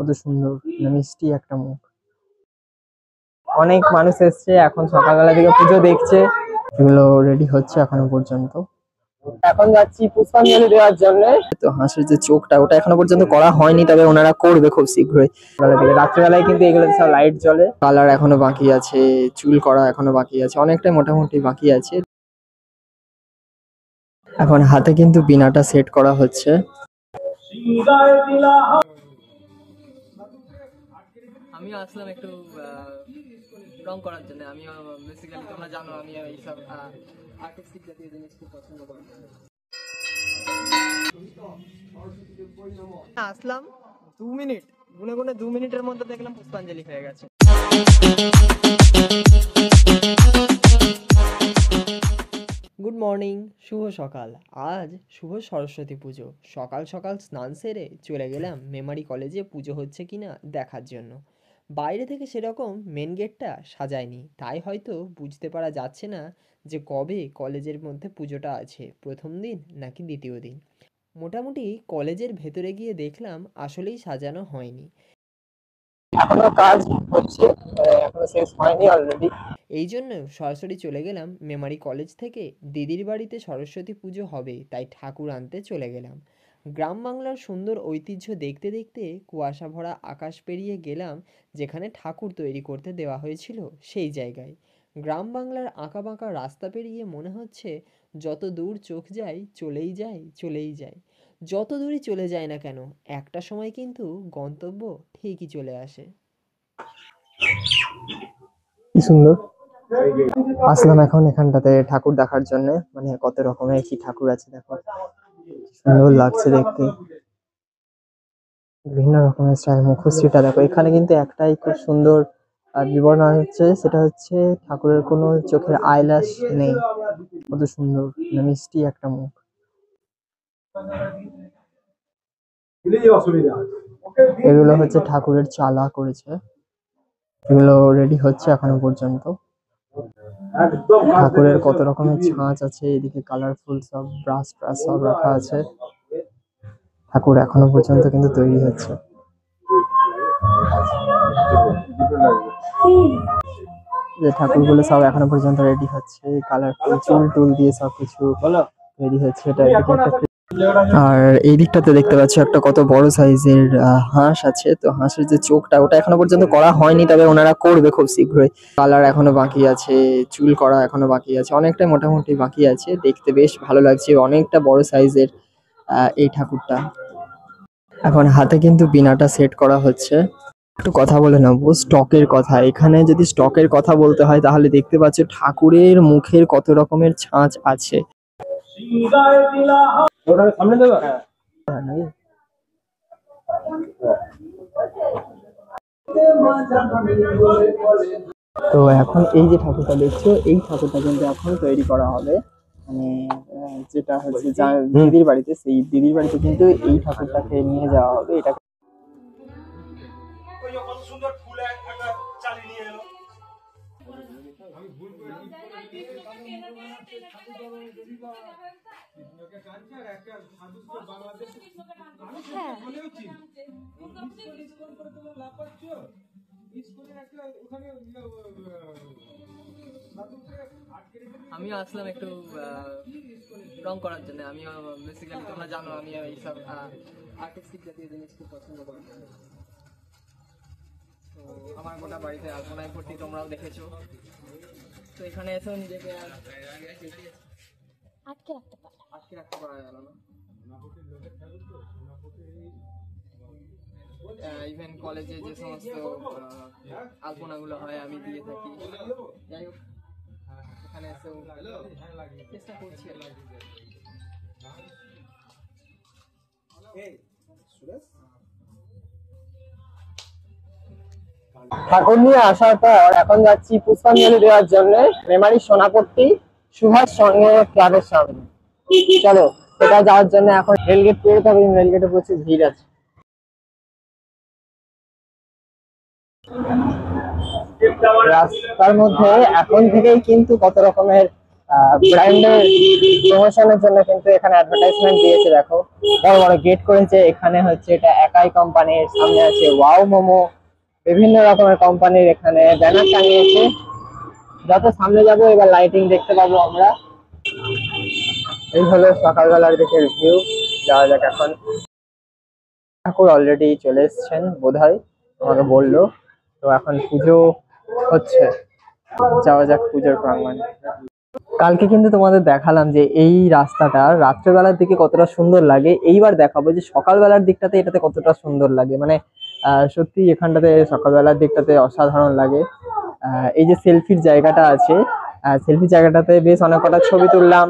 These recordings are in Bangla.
কত সুন্দর, মিষ্টি একটা মুখ। অনেক মানুষ এসছে, এখন সকালবেলা থেকে পুজো দেখছে, এগুলো রেডি হচ্ছে এখনো পর্যন্ত। এখন যাচ্ছি পুষ্পাঞ্জলি দেওয়ার জন্য। তো হাঁসের যে চোখটা, ওটা এখনো পর্যন্ত করা হয়নি, তবে ওনারা করবে খুব শীঘ্রই। রাত্রেবেলায় কিন্তু এগুলো সব লাইট জ্বলে। কালার এখনো বাকি আছে, চুল করা এখনো বাকি আছে, অনেকটাই মোটামুটি বাকি আছে। এখন হাতে কিন্তু বিনাটা সেট করা হচ্ছে। আমি আসলাম একটু রং করার জন্য। আমি বেসিক্যালি তোমরা জানো আমি এইসব আর্টিস্টিক জাতীয় জিনিস খুব পছন্দ করি। আসলাম 2 মিনিট, গুনে গুনে 2 মিনিটের মধ্যে দেখলাম পুষ্পাঞ্জলি হয়ে গেছে। গুড মর্নিং, শুভ সকাল। আজ শুভ সরস্বতী পুজো। সকাল সকাল স্নান সেরে চলে গেলাম মেমারি কলেজে পুজো হচ্ছে কিনা দেখার জন্য। বাইরে থেকে সেরকম মেন গেটটা সাজায়নি, তাই হয়তো বুঝতে পারা যাচ্ছে না যে কবে কলেজের মধ্যে পুজোটা আছে, প্রথম দিন নাকি দ্বিতীয় দিন। মোটামুটি কলেজের ভেতরে গিয়ে দেখলাম আসলেই সাজানো হয়নি, এখনো কাজ হচ্ছে, এখনো শেষ হয়নি অলরেডি। এই জন্য সরাসরি চলে গেলাম মেমারি কলেজ থেকে। দিদির বাড়িতে সরস্বতী পুজো হবে, তাই ঠাকুর আনতে চলে গেলাম। গ্রাম বাংলার সুন্দর ঐতিহ্য দেখতে দেখতে কুয়াশা ভরা আকাশ পেরিয়ে গেলাম যেখানে ঠাকুর তৈরি করতে দেওয়া হয়েছিল সেই জায়গায়। গ্রাম বাংলার আঁকাবাঁকা রাস্তা পেরিয়ে মনে হচ্ছে যত দূর চোখ যায় চলেই যায় চলেই যায়। যত দূরই চলে যায় না কেন, একটা সময় কিন্তু গন্তব্য ঠিকই চলে আসে। কি সুন্দর। আসলাম এখন এখানটাতে ঠাকুর দেখার জন্য, মানে কত রকমের কি ঠাকুর আছে দেখো, সুন্দর লাগছে দেখতে। বিভিন্ন রকমের স্টাইল, মুখশ্রীটা দেখো। এখানে কিন্তু একটাই খুব সুন্দর বিবরণ হচ্ছে, সেটা হচ্ছে ঠাকুরের কোনো চোখের আইল্যাশ নেই। কত সুন্দর, মিষ্টি একটা মুখ। এগুলো হচ্ছে ঠাকুরের চালা করেছে, এগুলো রেডি হচ্ছে এখনো পর্যন্ত। ঠাকুরের কত রকমের ছাঁচ আছে, এদিকে কালারফুল সব ব্রাশ ট্রাশ সব রাখা আছে। ঠাকুর এখনো পর্যন্ত কিন্তু তৈরি হচ্ছে। যে ঠাকুরগুলো সব এখনো পর্যন্ত রেডি হচ্ছে, কালারফুল চুল টুল দিয়ে সবকিছু রেডি হচ্ছে। এটা আর এই দিকটাতে দেখতে পাচ্ছি একটা কত বড় সাইজের হাঁস আছে। তো হাঁসের যে চোখটা, ওটা এখনো পর্যন্ত করা হয়নি, তবে ওনারা করবে খুব শীঘ্রই। কালার এখনো বাকি আছে, চুল করা এখনো বাকি আছে, অনেকটাই মোটামুটি বাকি আছে। দেখতে বেশ ভালো লাগছে, অনেকটা বড় সাইজের এই ঠাকুরটা। এখন হাতে কিন্তু বিনাটা সেট করা হচ্ছে। একটু কথা বলে নেবো স্টকের কথা। এখানে যদি স্টকের কথা বলতে হয় তাহলে দেখতে পাচ্ছ ঠাকুরের মুখের কত রকমের ছাঁচ আছে। তো এখন এই যে ঠাকুরটা দেখছো, এই ঠাকুরটা কিন্তু এখন তৈরি করা হবে, মানে যেটা হচ্ছে দিদির বাড়িতে, সেই দিদির বাড়িতে কিন্তু এই ঠাকুরটাকে নিয়ে যাওয়া হবে। এটা কত সুন্দর ফুল একটা চালি নিয়ে এলো। আমি ভুল করে আমি আসলাম একটু রং করার জন্য। আমি বেসিক্যালি তোমরা জানো আমি এইসব আর্টিস্টিক জাতীয় জিনিস খুব পছন্দ করি। তো আমার গোটা বাড়িতে আলপনায় ভর্তি, তোমরাও দেখেছো। তো এখানে এসেও নিজেকে আটকে রাখতে পারা গেল না। ইভেন কলেজে যে সমস্ত আলপনাগুলো হয় আমি দিয়ে থাকি। যাই হোক, এখানে এসেও চেষ্টা করছি। ঠাকুর নিয়ে আসার পর এখন যাচ্ছি পুষ্পাঞ্জলি দেওয়ার জন্য মেমারি সোনাপট্টি সুভাষ সঙ্গে ক্লাবের সামনে। চলো সেটা যাওয়ার জন্য এখন রেলগেট পেরোতে হবে, রেলগেটে প্রচুর ভিড় আছে। রাস্তার মধ্যে এখন থেকেই কিন্তু কত রকমের ব্র্যান্ডের প্রমোশনের জন্য কিন্তু এখানে অ্যাডভার্টাইজমেন্ট দিয়েছে। দেখো বড় বড় গেট করেছে, এখানে হচ্ছে এটা একাই কোম্পানির, সামনে আছে ওয়াও মোমো, বিভিন্ন রকমের কোম্পানির এখানে ব্যানার টাঙিয়েছে। যত সামনে যাবো এবার লাইটিং দেখতে পাবো আমরা। এই হলো সকালবেলার দিকের ভিউ। যাওয়া যাক এখন। ঠাকুর অলরেডি চলে এসছেন বোধহয়, আমাকে বললো। তো এখন পুজো হচ্ছে, যাওয়া যাক পুজোর প্রাঙ্গণে। কালকে কিন্তু তোমাদের দেখালাম যে এই রাস্তাটা রাত্রেবেলার দিকে কতটা সুন্দর লাগে, এইবার দেখাবো যে সকালবেলার দিকটাতে এটাতে কতটা সুন্দর লাগে। মানে সত্যি এখানটাতে সকালবেলার দিকটাতে অসাধারণ লাগে। এই যে সেলফির জায়গাটা আছে, সেলফি জায়গাটাতে বেশ অনেক কটা ছবি তুললাম।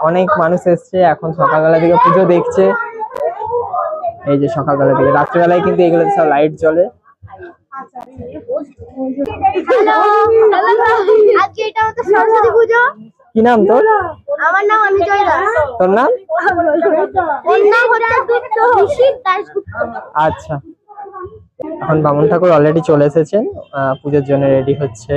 অনেক মানুষ এসছে, এখন সকালবেলা দিকে পুজো দেখছে। এই যে সকালবেলা দিকে, রাত্রেবেলায় কিন্তু এগুলোতে সব লাইট জ্বলে। আজকে এটা হচ্ছে সরস্বতী পুজো। কি নাম তোর? আমার নাম অনিজয় দাস। তোর নাম? ওর নাম হচ্ছে ঋষিক দাশগুপ্ত। আচ্ছা, এখন বামুন ঠাকুর অলরেডি চলে এসেছেন, পুজোর জন্য রেডি হচ্ছে।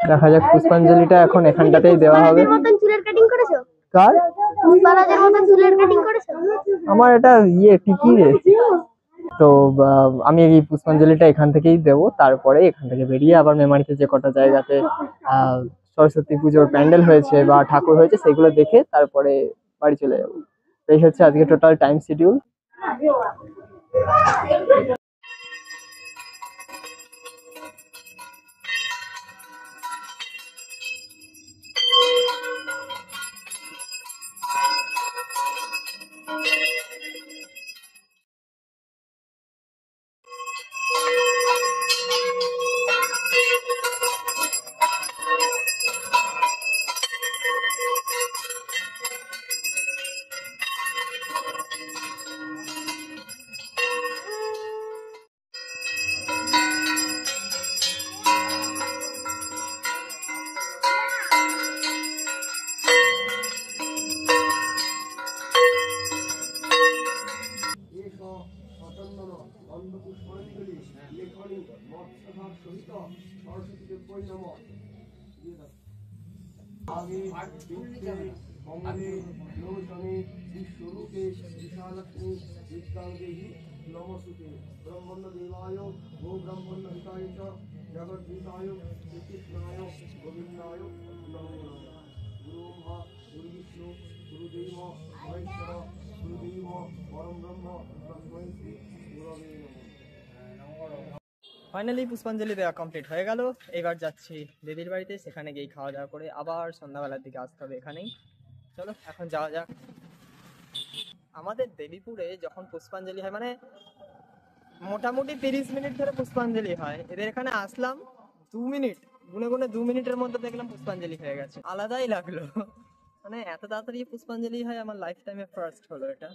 দেখা যাক, পুষ্পাঞ্জলিটা এখন এখানটাতেই দেওয়া হবে। মতন চুলের কাটিং করেছো? কার? পুষ্পারাজের মতন চুলের কাটিং করেছো? আমার এটা টিকি রে। তো আমি এই পুষ্পাঞ্জলিটা এখান থেকেই দেবো, তারপরে এখান থেকে বেরিয়ে আবার মেমারিতে যে কটা জায়গাতে সরস্বতী পুজোর প্যান্ডেল হয়েছে বা ঠাকুর হয়েছে সেগুলো দেখে তারপরে বাড়ি চলে যাবো। এই হচ্ছে আজকে টোটাল টাইম শিডিউল। नमस्ते ब्रह्मण्य देवाय गो ब्रह्मण्य हिताय च जगद्धिताय श्रीकृष्णाय गोविंदाय नमो नमः। गुरु ब्रह्मा गुरु विष्णु गुरुदेव महेश्वर गुरुदेव परम ब्रह्म तस्मै श्री गुरवे नमः। ফাইনালি পুষ্পাঞ্জলি দেওয়া কমপ্লিট হয়ে গেল। এবার যাচ্ছি দিদির বাড়িতে, সেখানে গিয়ে খাওয়া দাওয়া করে আবার সন্ধ্যাবেলার দিকে আসতে হবে এখানেই। চলো এখন যাওয়া যাক। আমাদের দেবীপুরে যখন পুষ্পাঞ্জলি হয় মানে মোটামুটি 30 মিনিট ধরে পুষ্পাঞ্জলি হয়, এদের এখানে আসলাম 2 মিনিট, গুনে গুনে 2 মিনিটের মধ্যে দেখলাম পুষ্পাঞ্জলি হয়ে গেছে। আলাদাই লাগলো, মানে এত তাড়াতাড়ি পুষ্পাঞ্জলি হয় আমার লাইফ টাইমে ফার্স্ট হলো এটা।